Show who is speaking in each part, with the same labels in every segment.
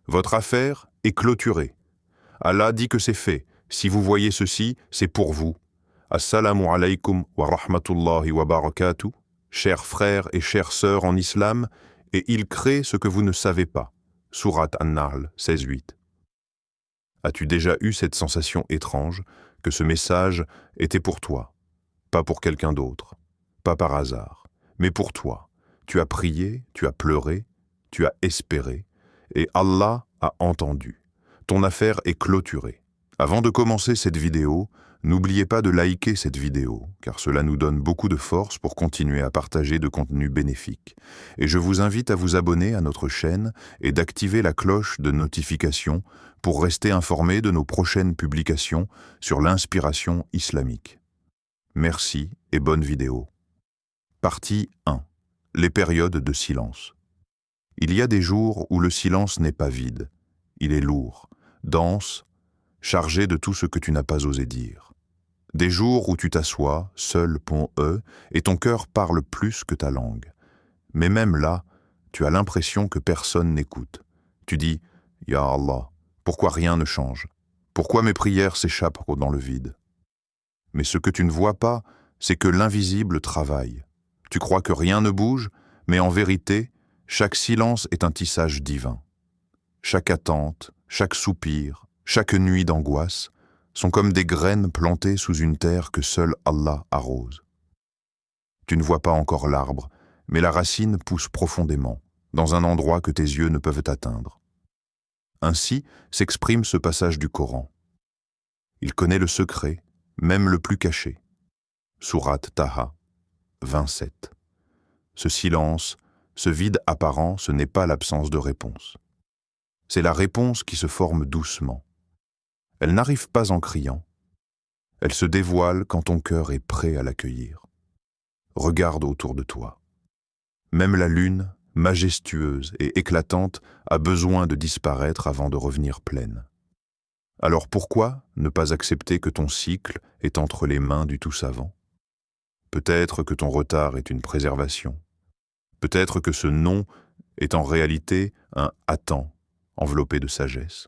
Speaker 1: Votre affaire est clôturée. Allah dit que c'est fait. Si vous voyez ceci, c'est pour vous. Assalamu alaykum wa rahmatullahi wa barakatuh, chers frères et chères sœurs en islam, et il crée ce que vous ne savez pas. Sourate An-Nahl 16:8. As-tu déjà eu cette sensation étrange que ce message était pour toi, pas pour quelqu'un d'autre, pas par hasard, mais pour toi? Tu as prié, tu as pleuré, tu as espéré, et Allah a entendu. Ton affaire est clôturée. Avant de commencer cette vidéo, n'oubliez pas de liker cette vidéo, car cela nous donne beaucoup de force pour continuer à partager de contenus bénéfiques. Et je vous invite à vous abonner à notre chaîne et d'activer la cloche de notification pour rester informé de nos prochaines publications sur l'inspiration islamique. Merci et bonne vidéo. Partie 1. Les périodes de silence. Il y a des jours où le silence n'est pas vide. Il est lourd, dense, chargé de tout ce que tu n'as pas osé dire. Des jours où tu t'assois, seul pont E, et ton cœur parle plus que ta langue. Mais même là, tu as l'impression que personne n'écoute. Tu dis « Ya Allah, pourquoi rien ne change? Pourquoi mes prières s'échappent dans le vide ?» Mais ce que tu ne vois pas, c'est que l'invisible travaille. Tu crois que rien ne bouge, mais en vérité, chaque silence est un tissage divin. Chaque attente, chaque soupir, chaque nuit d'angoisse sont comme des graines plantées sous une terre que seul Allah arrose. Tu ne vois pas encore l'arbre, mais la racine pousse profondément, dans un endroit que tes yeux ne peuvent atteindre. Ainsi s'exprime ce passage du Coran. Il connaît le secret, même le plus caché. Sourate Taha 27. Ce silence, ce vide apparent, ce n'est pas l'absence de réponse. C'est la réponse qui se forme doucement. Elle n'arrive pas en criant. Elle se dévoile quand ton cœur est prêt à l'accueillir. Regarde autour de toi. Même la lune, majestueuse et éclatante, a besoin de disparaître avant de revenir pleine. Alors pourquoi ne pas accepter que ton cycle est entre les mains du Tout-Savant? Peut-être que ton retard est une préservation. Peut-être que ce non est en réalité un « attends » enveloppé de sagesse.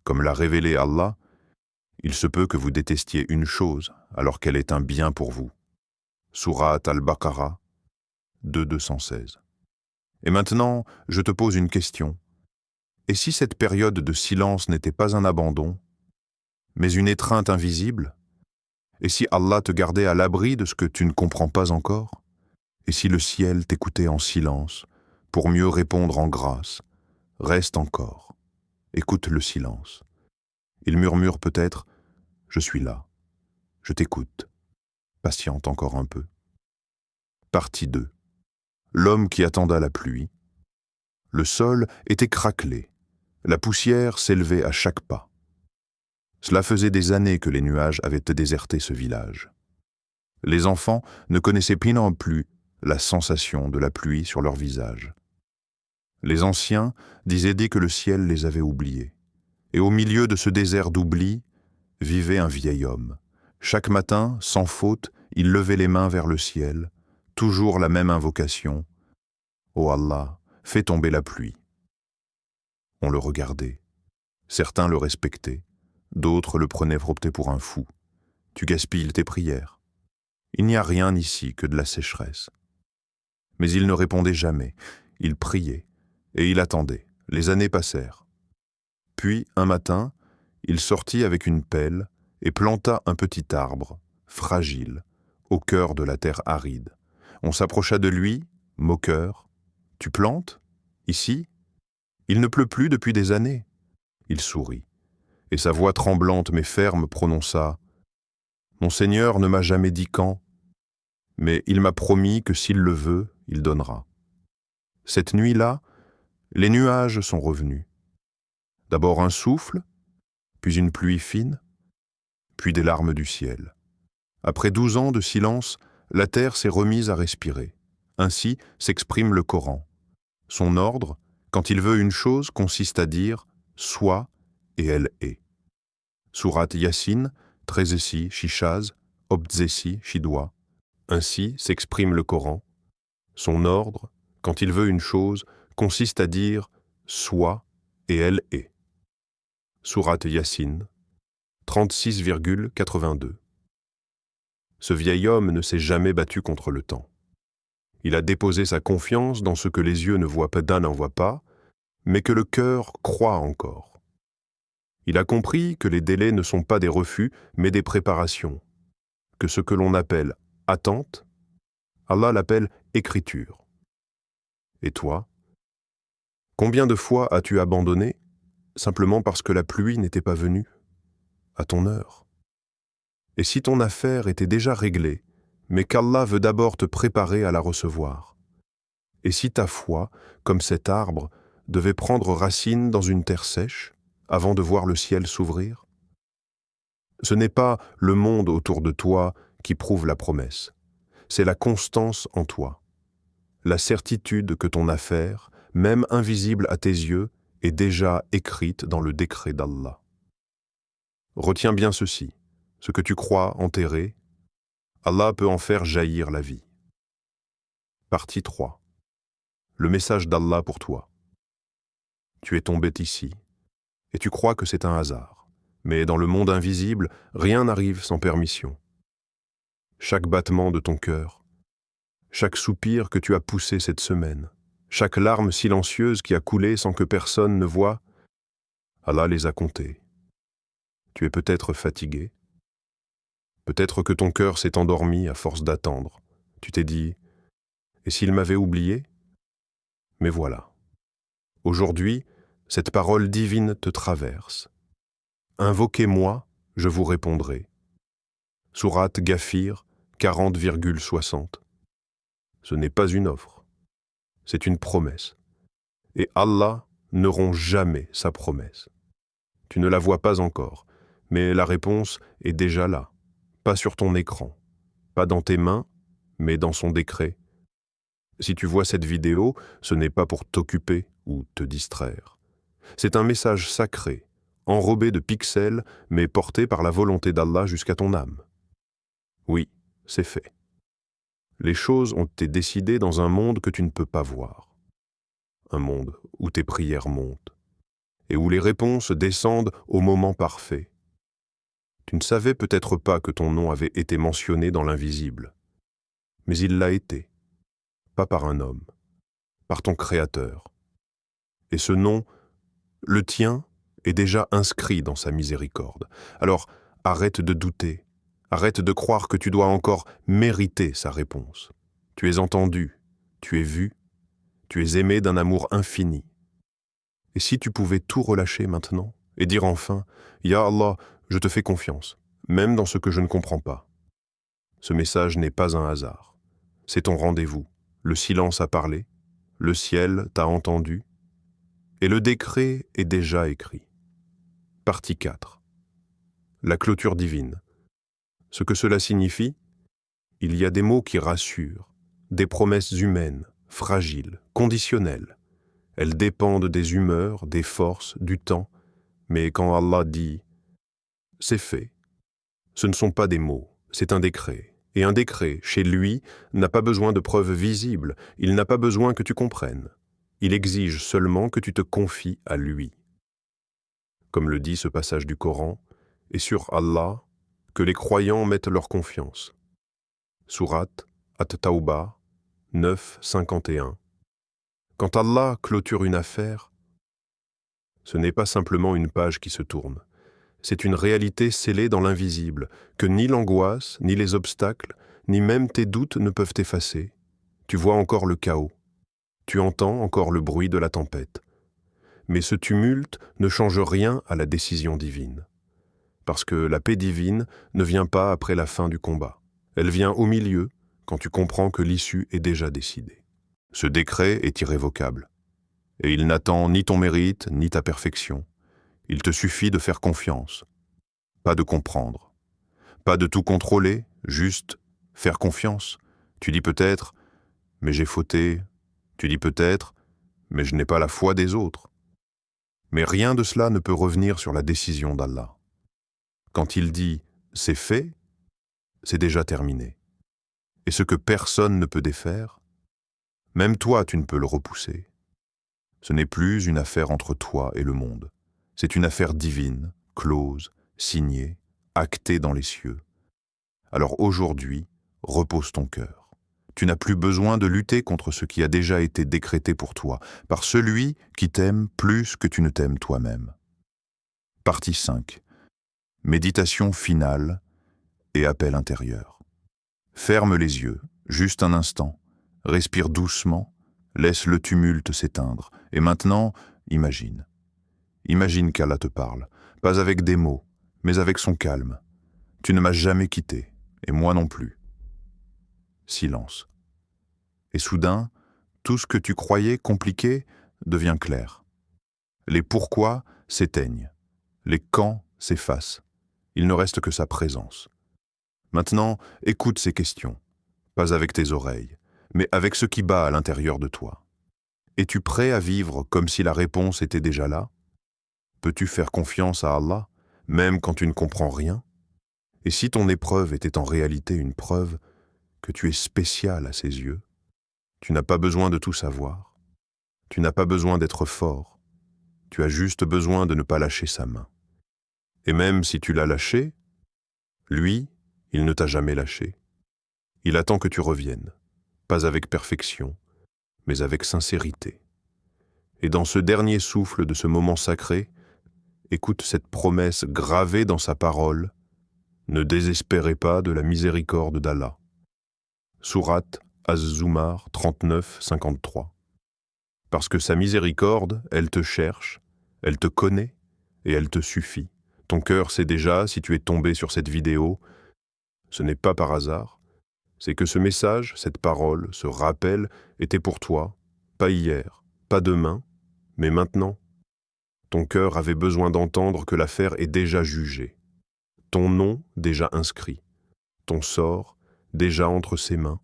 Speaker 1: Comme l'a révélé Allah, il se peut que vous détestiez une chose alors qu'elle est un bien pour vous. Sourate Al-Baqarah 2:216. Et maintenant, je te pose une question. Et si cette période de silence n'était pas un abandon, mais une étreinte invisible? Et si Allah te gardait à l'abri de ce que tu ne comprends pas encore? Et si le ciel t'écoutait en silence pour mieux répondre en grâce? Reste encore. Écoute le silence. Il murmure peut-être « Je suis là. Je t'écoute. Patiente encore un peu. » Partie 2. L'homme qui attenda la pluie. Le sol était craquelé. La poussière s'élevait à chaque pas. Cela faisait des années que les nuages avaient déserté ce village. Les enfants ne connaissaient plus non plus la sensation de la pluie sur leur visage. Les anciens disaient que le ciel les avait oubliés. Et au milieu de ce désert d'oubli, vivait un vieil homme. Chaque matin, sans faute, il levait les mains vers le ciel, toujours la même invocation. « Ô Allah, fais tomber la pluie. » On le regardait. Certains le respectaient, d'autres le prenaient pour un fou. « Tu gaspilles tes prières. Il n'y a rien ici que de la sécheresse. » Mais il ne répondait jamais. Il priait, et il attendait. Les années passèrent. Puis, un matin, il sortit avec une pelle et planta un petit arbre, fragile, au cœur de la terre aride. On s'approcha de lui, moqueur. « Tu plantes? Ici? Il ne pleut plus depuis des années. » Il sourit, et sa voix tremblante mais ferme prononça « Mon Seigneur ne m'a jamais dit quand, mais il m'a promis que s'il le veut, il donnera. » Cette nuit-là, les nuages sont revenus. D'abord un souffle, puis une pluie fine, puis des larmes du ciel. Après 12 ans de silence, la terre s'est remise à respirer. Ainsi s'exprime le Coran. Son ordre, quand il veut une chose, consiste à dire « soit » et elle est. Sourate Yassine, Trezesi, Shishaz, Obdzesi, Shidwa. Ainsi s'exprime le Coran. Son ordre, quand il veut une chose, consiste à dire « soit » et elle est. Sourate Yassine, 36,82. Ce vieil homme ne s'est jamais battu contre le temps. Il a déposé sa confiance dans ce que les yeux ne voient pas, n'en voient pas, mais que le cœur croit encore. Il a compris que les délais ne sont pas des refus, mais des préparations, que ce que l'on appelle attente, Allah l'appelle écriture. Et toi, combien de fois as-tu abandonné simplement parce que la pluie n'était pas venue à ton heure? Et si ton affaire était déjà réglée, mais qu'Allah veut d'abord te préparer à la recevoir? Et si ta foi, comme cet arbre, devait prendre racine dans une terre sèche avant de voir le ciel s'ouvrir? Ce n'est pas le monde autour de toi qui prouve la promesse, c'est la constance en toi, la certitude que ton affaire, même invisible à tes yeux, est déjà écrite dans le décret d'Allah. Retiens bien ceci, ce que tu crois enterré, Allah peut en faire jaillir la vie. Partie 3. Le message d'Allah pour toi. Tu es tombé ici, et tu crois que c'est un hasard. Mais dans le monde invisible, rien n'arrive sans permission. Chaque battement de ton cœur, chaque soupir que tu as poussé cette semaine, chaque larme silencieuse qui a coulé sans que personne ne voie, Allah les a comptés. Tu es peut-être fatigué. Peut-être que ton cœur s'est endormi à force d'attendre. Tu t'es dit, et s'il m'avait oublié? Mais voilà. Aujourd'hui, cette parole divine te traverse. Invoquez-moi, je vous répondrai. Sourate Ghafir 40,60. Ce n'est pas une offre, c'est une promesse. Et Allah ne rompt jamais sa promesse. Tu ne la vois pas encore, mais la réponse est déjà là, pas sur ton écran, pas dans tes mains, mais dans son décret. Si tu vois cette vidéo, ce n'est pas pour t'occuper ou te distraire. C'est un message sacré, enrobé de pixels, mais porté par la volonté d'Allah jusqu'à ton âme. Oui, c'est fait. Les choses ont été décidées dans un monde que tu ne peux pas voir. Un monde où tes prières montent et où les réponses descendent au moment parfait. Tu ne savais peut-être pas que ton nom avait été mentionné dans l'invisible, mais il l'a été, pas par un homme, par ton Créateur. Et ce nom, le tien, est déjà inscrit dans sa miséricorde. Alors arrête de douter, arrête de croire que tu dois encore mériter sa réponse. Tu es entendu, tu es vu, tu es aimé d'un amour infini. Et si tu pouvais tout relâcher maintenant et dire enfin « Ya Allah, je te fais confiance, même dans ce que je ne comprends pas ». Ce message n'est pas un hasard. C'est ton rendez-vous. Le silence a parlé, le ciel t'a entendu, et le décret est déjà écrit. Partie 4. La clôture divine. Ce que cela signifie, il y a des mots qui rassurent, des promesses humaines, fragiles, conditionnelles. Elles dépendent des humeurs, des forces, du temps, mais quand Allah dit « c'est fait », ce ne sont pas des mots, c'est un décret. Et un décret, chez lui, n'a pas besoin de preuves visibles, il n'a pas besoin que tu comprennes. Il exige seulement que tu te confies à lui. Comme le dit ce passage du Coran, et sur Allah, que les croyants mettent leur confiance. Sourate At-Tawbah 9,51. Quand Allah clôture une affaire, ce n'est pas simplement une page qui se tourne. C'est une réalité scellée dans l'invisible, que ni l'angoisse, ni les obstacles, ni même tes doutes ne peuvent effacer. Tu vois encore le chaos. Tu entends encore le bruit de la tempête. Mais ce tumulte ne change rien à la décision divine. Parce que la paix divine ne vient pas après la fin du combat. Elle vient au milieu, quand tu comprends que l'issue est déjà décidée. Ce décret est irrévocable. Et il n'attend ni ton mérite, ni ta perfection. Il te suffit de faire confiance, pas de comprendre, pas de tout contrôler, juste faire confiance. Tu dis peut-être, mais j'ai fauté. Tu dis peut-être, mais je n'ai pas la foi des autres. Mais rien de cela ne peut revenir sur la décision d'Allah. Quand il dit « c'est fait », c'est déjà terminé. Et ce que personne ne peut défaire, même toi tu ne peux le repousser. Ce n'est plus une affaire entre toi et le monde. C'est une affaire divine, close, signée, actée dans les cieux. Alors aujourd'hui, repose ton cœur. Tu n'as plus besoin de lutter contre ce qui a déjà été décrété pour toi, par celui qui t'aime plus que tu ne t'aimes toi-même. Partie 5. Méditation finale et appel intérieur. Ferme les yeux, juste un instant, respire doucement, laisse le tumulte s'éteindre, et maintenant, imagine. Imagine qu'Allah te parle, pas avec des mots, mais avec son calme. Tu ne m'as jamais quitté, et moi non plus. Silence. Et soudain, tout ce que tu croyais compliqué devient clair. Les pourquoi s'éteignent, les quand s'effacent. Il ne reste que sa présence. Maintenant, écoute ces questions, pas avec tes oreilles, mais avec ce qui bat à l'intérieur de toi. Es-tu prêt à vivre comme si la réponse était déjà là? Peux-tu faire confiance à Allah, même quand tu ne comprends rien? Et si ton épreuve était en réalité une preuve que tu es spécial à ses yeux, tu n'as pas besoin de tout savoir, tu n'as pas besoin d'être fort, tu as juste besoin de ne pas lâcher sa main. Et même si tu l'as lâché, lui, il ne t'a jamais lâché. Il attend que tu reviennes, pas avec perfection, mais avec sincérité. Et dans ce dernier souffle de ce moment sacré, écoute cette promesse gravée dans sa parole: ne désespérez pas de la miséricorde d'Allah. Sourate Az-Zumar 39-53. Parce que sa miséricorde, elle te cherche, elle te connaît et elle te suffit. Ton cœur sait déjà, si tu es tombé sur cette vidéo, ce n'est pas par hasard, c'est que ce message, cette parole, ce rappel était pour toi, pas hier, pas demain, mais maintenant. Ton cœur avait besoin d'entendre que l'affaire est déjà jugée, ton nom déjà inscrit, ton sort déjà entre ses mains,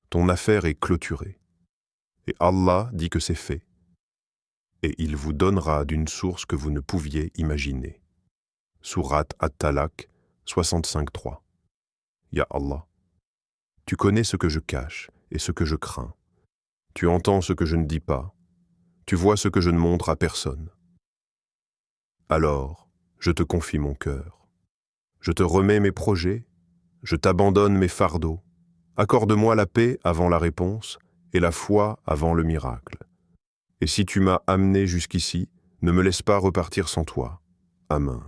Speaker 1: ton affaire est clôturée. Et Allah dit que c'est fait, et il vous donnera d'une source que vous ne pouviez imaginer. Sourate At-Talaq 65-3. Ya Allah, tu connais ce que je cache et ce que je crains. Tu entends ce que je ne dis pas. Tu vois ce que je ne montre à personne. Alors, je te confie mon cœur. Je te remets mes projets. Je t'abandonne mes fardeaux. Accorde-moi la paix avant la réponse et la foi avant le miracle. Et si tu m'as amené jusqu'ici, ne me laisse pas repartir sans toi. Amen.